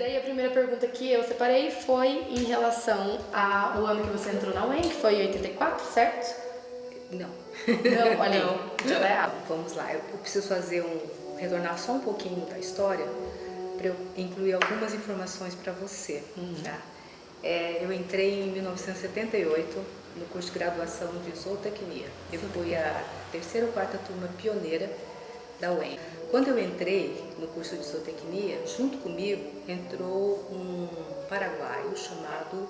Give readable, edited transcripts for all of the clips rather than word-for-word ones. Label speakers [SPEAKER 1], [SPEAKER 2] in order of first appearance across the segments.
[SPEAKER 1] daí a primeira pergunta que eu separei foi em relação ao ano que você entrou na UEM, que foi em 84, certo?
[SPEAKER 2] Não.
[SPEAKER 1] Não, olha aí, já tá errado.
[SPEAKER 2] Vamos lá, eu preciso retornar só um pouquinho da história para eu incluir algumas informações para você, tá? Eu entrei em 1978 no curso de graduação de zootecnia. Eu fui a terceira ou quarta turma pioneira da UEM. Quando eu entrei no curso de zootecnia, junto comigo entrou um paraguaio chamado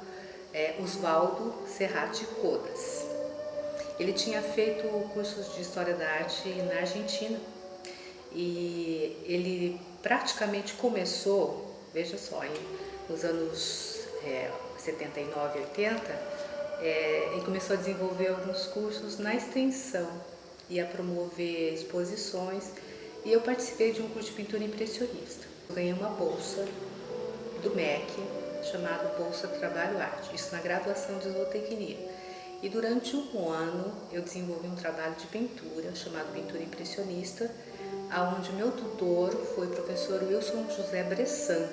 [SPEAKER 2] Osvaldo Serrati Codas. Ele tinha feito cursos de História da Arte na Argentina e ele praticamente começou, veja só, nos anos 79 e 80, ele começou a desenvolver alguns cursos na extensão e a promover exposições, e eu participei de um curso de pintura impressionista. Eu ganhei uma bolsa do MEC chamada Bolsa Trabalho Arte, isso na graduação de zootecnia. E durante um ano eu desenvolvi um trabalho de pintura chamado Pintura Impressionista, onde o meu tutor foi o professor Wilson José Bressan,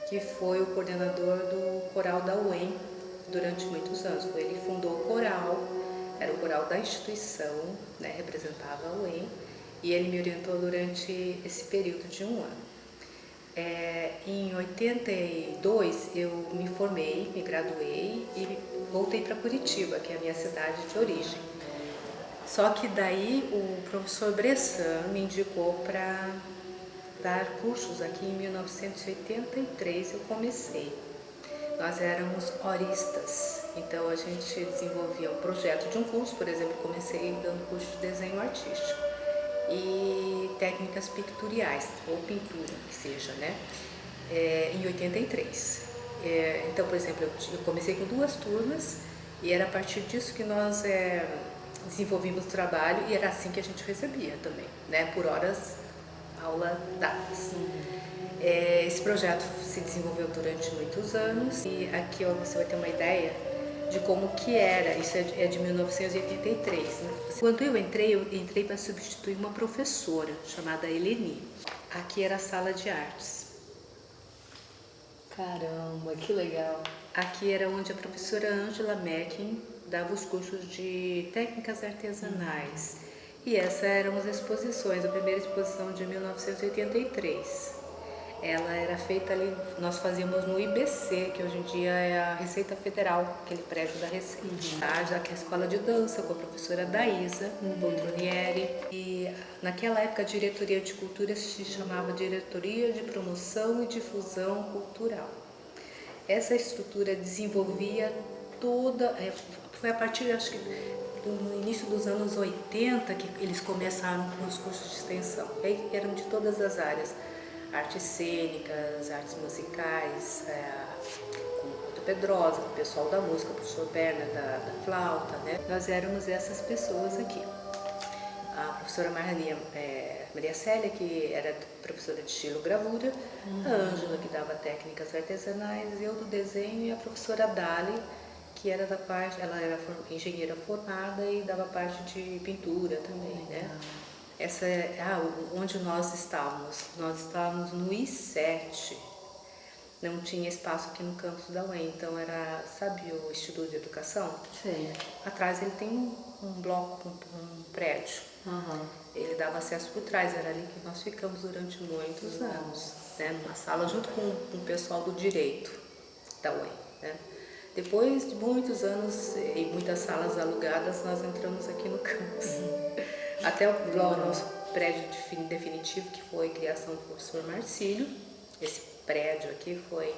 [SPEAKER 2] que foi o coordenador do coral da UEM durante muitos anos. Ele fundou o coral, era o coral da instituição, né, representava a UEM, e ele me orientou durante esse período de um ano. Em 82 eu me formei, me graduei e voltei para Curitiba, que é a minha cidade de origem. Só que daí o professor Bressan me indicou para dar cursos aqui em 1983, eu comecei. Nós éramos horistas, então a gente desenvolvia um projeto de um curso, por exemplo, comecei dando curso de desenho artístico e técnicas pictoriais, ou pintura, que seja, né? Em 83. Então, por exemplo, eu comecei com 2 turmas e era a partir disso que nós desenvolvimos o trabalho, e era assim que a gente recebia também, né? Por horas, aula dadas. Esse projeto se desenvolveu durante muitos anos e aqui você vai ter uma ideia de como que era, isso é de 1983, né? Quando eu entrei para substituir uma professora chamada Eleni. Aqui era a sala de artes.
[SPEAKER 1] Caramba, que legal.
[SPEAKER 2] Aqui era onde a professora Angela Meckin dava os cursos de técnicas artesanais. E essas eram as exposições, a primeira exposição de 1983. Ela era feita ali, nós fazíamos no IBC, que hoje em dia é a Receita Federal, aquele prédio da Receita. Já que é a escola de dança com a professora Daísa Poltronieri. E naquela época a diretoria de cultura se chamava Diretoria de Promoção e Difusão Cultural. Essa estrutura desenvolvia toda, foi a partir, acho que no início dos anos 80 que eles começaram com os cursos de extensão. E eram de todas as áreas. Artes cênicas, artes musicais, com o Couto Pedrosa, o pessoal da música, o professor Berna da flauta, né? Nós éramos essas pessoas aqui. A professora Maria Célia, que era professora de estilogravura, a Ângela, que dava técnicas artesanais, eu do desenho, e a professora Dali, que era da parte, ela era engenheira formada e dava parte de pintura também, né? Essa onde nós estávamos. Nós estávamos no I7. Não tinha espaço aqui no campus da UEM, então era, sabe, o Instituto de Educação?
[SPEAKER 1] Sim.
[SPEAKER 2] Atrás ele tem um bloco, um prédio. Ele dava acesso por trás, era ali que nós ficamos durante muitos anos, né? Numa sala junto com o pessoal do direito da UEM, né? Depois de muitos anos e muitas salas alugadas, nós entramos aqui no campus. Até o nosso prédio definitivo, que foi a criação do professor Marcílio. Esse prédio aqui foi,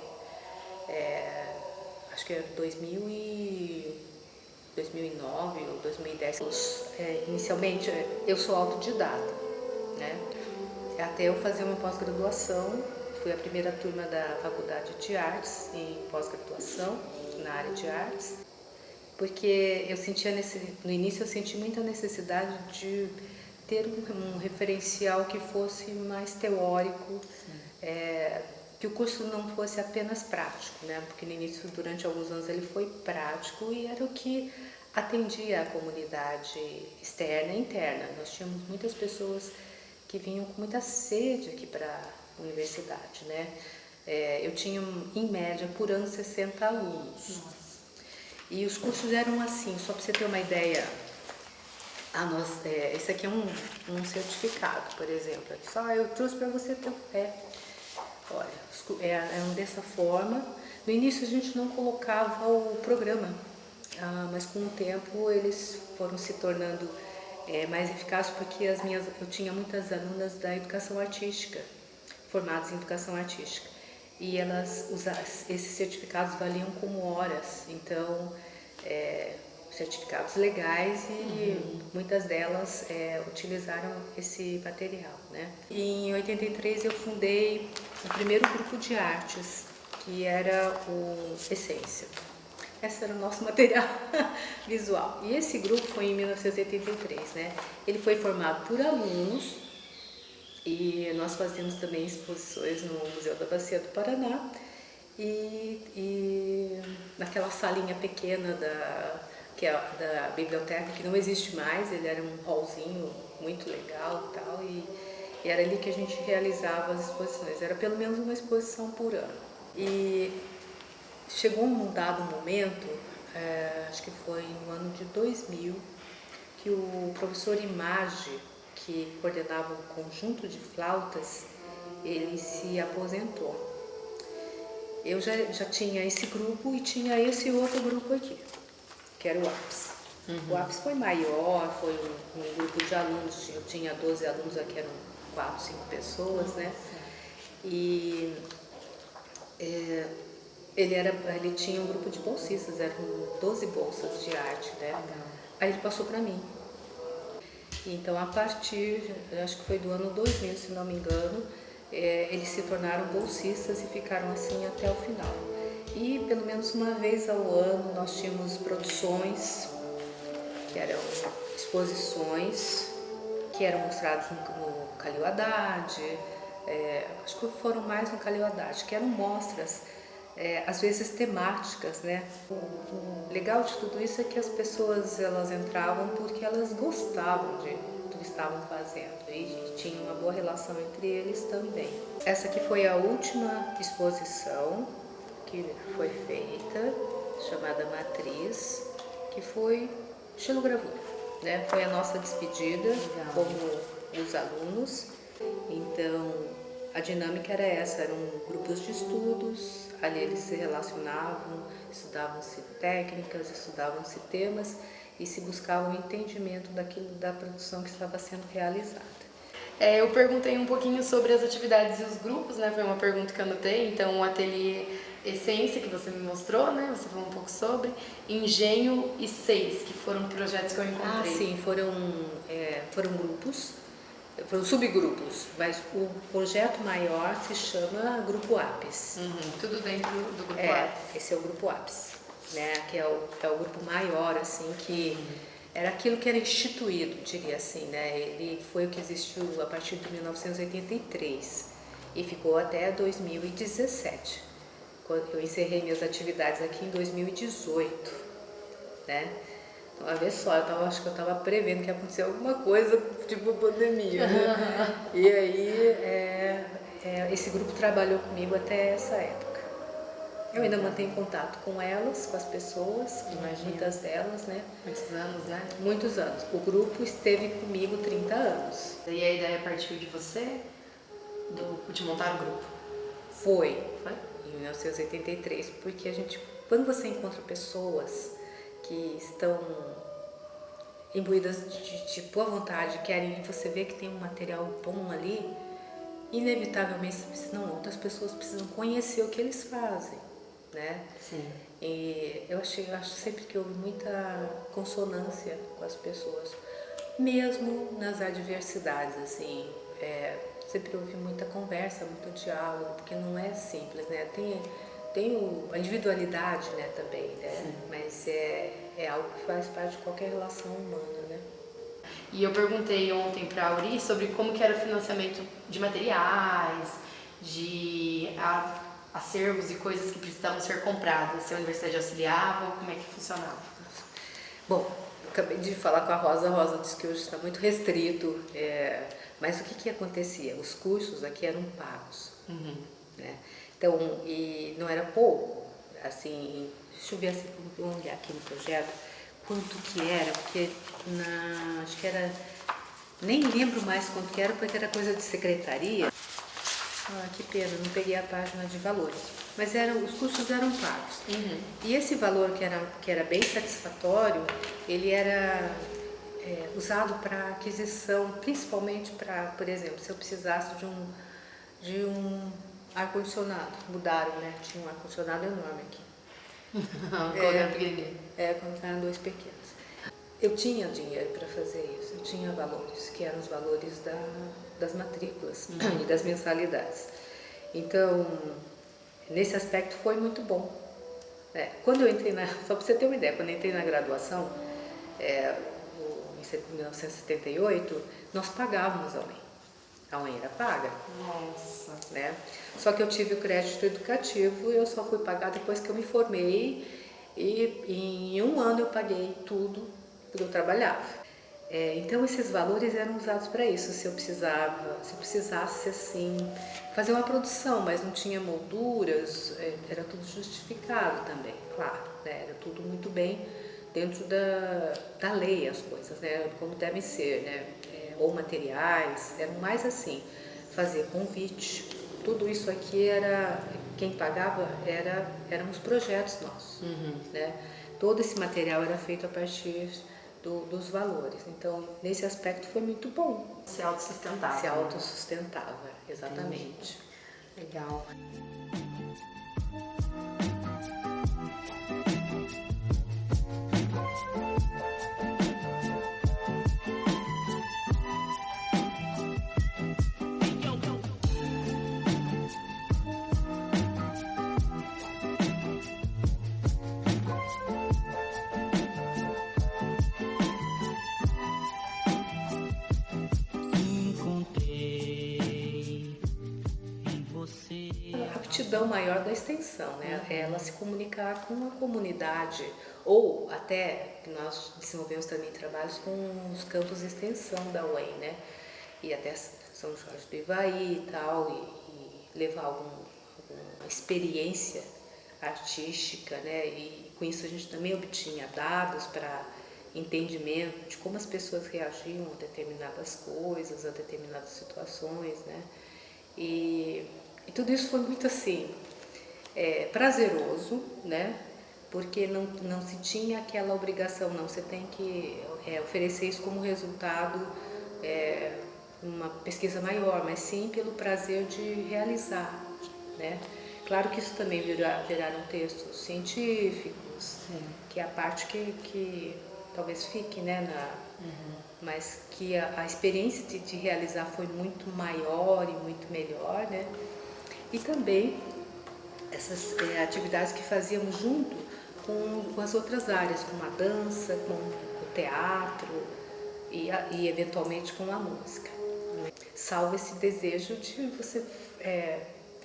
[SPEAKER 2] acho que é 2009 ou 2010. Inicialmente, eu sou autodidata, né? Até eu fazer uma pós-graduação, fui a primeira turma da Faculdade de Artes, em pós-graduação, na área de artes. Porque eu sentia no início eu senti muita necessidade de ter um referencial que fosse mais teórico, que o curso não fosse apenas prático, né? Porque no início, durante alguns anos, ele foi prático e era o que atendia a comunidade externa e interna. Nós tínhamos muitas pessoas que vinham com muita sede aqui para a universidade, né? Eu tinha, em média, por ano, 60 alunos.
[SPEAKER 1] Nossa.
[SPEAKER 2] E os cursos eram assim, só para você ter uma ideia. Esse aqui é um certificado, por exemplo. Só eu trouxe para você ter fé. Olha, eram dessa forma. No início a gente não colocava o programa, mas com o tempo eles foram se tornando mais eficazes, porque eu tinha muitas alunas da educação artística, formadas em educação artística, e esses certificados valiam como horas, então certificados legais, e muitas delas utilizaram esse material, né? Em 83 eu fundei o primeiro grupo de artes, que era o Essência. Esse era o nosso material visual. E esse grupo foi em 1983, né? Ele foi formado por alunos e nós fazíamos também exposições no Museu da Bacia do Paraná e naquela salinha pequena da biblioteca, que não existe mais. Ele era um hallzinho muito legal e tal, e era ali que a gente realizava as exposições. Era pelo menos uma exposição por ano. E chegou um dado momento, acho que foi no ano de 2000, que o professor Image, que coordenava o conjunto de flautas, ele se aposentou. Eu já tinha esse grupo e tinha esse outro grupo aqui, que era o APS. O APS foi maior, foi um grupo de alunos, eu tinha 12 alunos, aqui eram 4, 5 pessoas, né? E ele tinha um grupo de bolsistas, eram 12 bolsas de arte, né? Aí ele passou para mim. Então, a partir, acho que foi do ano 2000, se não me engano, eles se tornaram bolsistas e ficaram assim até o final. E pelo menos uma vez ao ano nós tínhamos produções, que eram exposições, que eram mostradas no Calil Haddad, acho que foram mais no Calil Haddad, que eram mostras, às vezes temáticas, né? O legal de tudo isso é que as pessoas, elas entravam porque elas gostavam do que estavam fazendo e tinha uma boa relação entre eles também. Essa aqui foi a última exposição que foi feita, chamada Matriz, que foi xilogravura, né? Foi a nossa despedida como os alunos. Então, a dinâmica era essa, eram grupos de estudos, ali eles se relacionavam, estudavam-se técnicas, estudavam-se temas e se buscava o entendimento da produção que estava sendo realizada.
[SPEAKER 1] Eu perguntei um pouquinho sobre as atividades e os grupos, né? Foi uma pergunta que eu anotei. Então, o ateliê Essência, que você me mostrou, né? Você falou um pouco sobre. Engenho e Seis, que foram projetos que eu encontrei.
[SPEAKER 2] Sim, foram grupos, foram subgrupos, mas o projeto maior se chama Grupo APES.
[SPEAKER 1] Tudo dentro do Grupo APES.
[SPEAKER 2] Esse é o Grupo APES, né? Que é o grupo maior, assim, que era aquilo que era instituído, diria assim, né? Ele foi o que existiu a partir de 1983 e ficou até 2017. Eu encerrei minhas atividades aqui em 2018, né? Então, a ver só, acho que eu estava prevendo que ia acontecer alguma coisa, tipo pandemia, né? E aí, esse grupo trabalhou comigo até essa época. Eu ainda mantenho contato com elas, com as pessoas, muitas delas, né?
[SPEAKER 1] Muitos anos, né?
[SPEAKER 2] Muitos anos. O grupo esteve comigo 30 anos.
[SPEAKER 1] E a ideia partiu de você, de montar o grupo?
[SPEAKER 2] Foi em 1983, porque quando você encontra pessoas que estão imbuídas de boa vontade, querem, você vê que tem um material bom ali, inevitavelmente, senão outras pessoas precisam conhecer o que eles fazem, né?
[SPEAKER 1] Sim.
[SPEAKER 2] E eu acho sempre que houve muita consonância com as pessoas, mesmo nas adversidades, assim, sempre houve muita conversa, muito diálogo, porque não é simples, né? Tem a individualidade, né, também, né? Sim. Mas é algo que faz parte de qualquer relação humana, né?
[SPEAKER 1] E eu perguntei ontem para a Auri sobre como que era o financiamento de materiais, de acervos e coisas que precisavam ser compradas. Se a universidade auxiliava, como é que funcionava?
[SPEAKER 2] Bom, acabei de falar com a Rosa disse que hoje está muito restrito, mas o que acontecia? Os cursos aqui eram pagos. né? Então, e não era pouco, assim, deixa eu ver assim, vamos olhar aqui no projeto, quanto que era, porque acho que era, nem lembro mais quanto que era, porque era coisa de secretaria. Ah, que pena, não peguei a página de valores. Mas os custos eram pagos. E esse valor que era bem satisfatório, ele era usado para aquisição, principalmente para, por exemplo, se eu precisasse de um ar-condicionado. Mudaram, né? Tinha um ar-condicionado enorme aqui.
[SPEAKER 1] Colocaram pequenininho.
[SPEAKER 2] Colocaram 2 pequenos. Eu tinha dinheiro para fazer isso, eu tinha valores, que eram os valores das matrículas e das mensalidades. Então, nesse aspecto foi muito bom. Quando eu entrei só para você ter uma ideia, quando eu entrei na graduação, em 1978, nós pagávamos a UEM. A UEM era paga.
[SPEAKER 1] Nossa.
[SPEAKER 2] Né? Só que eu tive o crédito educativo e eu só fui pagar depois que eu me formei, e em 1 ano eu paguei tudo porque eu trabalhava. Então esses valores eram usados para isso. Se eu precisasse assim, fazer uma produção, mas não tinha molduras, era tudo justificado também, claro, né? Era tudo muito bem dentro da lei as coisas, né? Como devem ser, né? Ou materiais, eram mais assim, fazer convite. Tudo isso aqui quem pagava eram os projetos nossos, né? Todo esse material era feito a partir dos valores. Então, nesse aspecto foi muito bom.
[SPEAKER 1] Se autossustentava.
[SPEAKER 2] Se autossustentava, exatamente.
[SPEAKER 1] Entendi. Legal.
[SPEAKER 2] A aptidão maior da extensão, né? Ela se comunicar com a comunidade, ou até nós desenvolvemos também trabalhos com os campos de extensão da UEM, né? E até São Jorge do Ivaí e tal, e levar alguma experiência artística, né? E com isso a gente também obtinha dados para entendimento de como as pessoas reagiam a determinadas coisas, a determinadas situações, né? E tudo isso foi muito assim, prazeroso, né? Porque não se tinha aquela obrigação, não, você tem que oferecer isso como resultado, uma pesquisa maior, mas sim pelo prazer de realizar, né? Claro que isso também viraram textos científicos, que é a parte que talvez fique, né, mas que a experiência de realizar foi muito maior e muito melhor, né? E também essas atividades que fazíamos junto com as outras áreas, como a dança, com o teatro e eventualmente com a música. Salvo esse desejo de você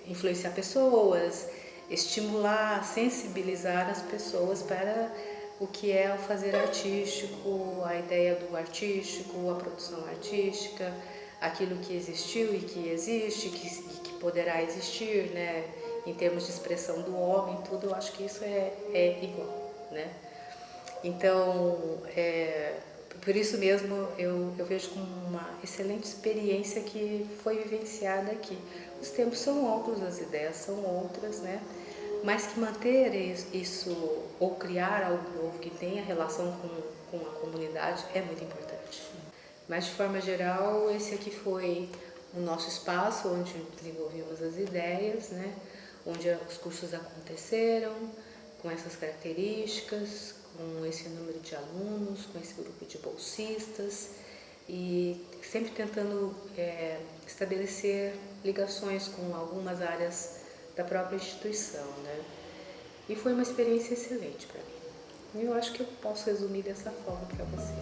[SPEAKER 2] influenciar pessoas, estimular, sensibilizar as pessoas para o que é o fazer artístico, a ideia do artístico, a produção artística, aquilo que existiu e que existe, que poderá existir, né? Em termos de expressão do homem, tudo, eu acho que isso é igual, né? Então, por isso mesmo eu vejo como uma excelente experiência que foi vivenciada aqui. Os tempos são outros, as ideias são outras, né? Mas que manter isso ou criar algo novo que tenha relação com a comunidade é muito importante. Mas de forma geral, esse aqui foi o nosso espaço onde desenvolvemos as ideias, né? Onde os cursos aconteceram, com essas características, com esse número de alunos, com esse grupo de bolsistas e sempre tentando estabelecer ligações com algumas áreas da própria instituição, né? E foi uma experiência excelente para mim. Eu acho que eu posso resumir dessa forma para você.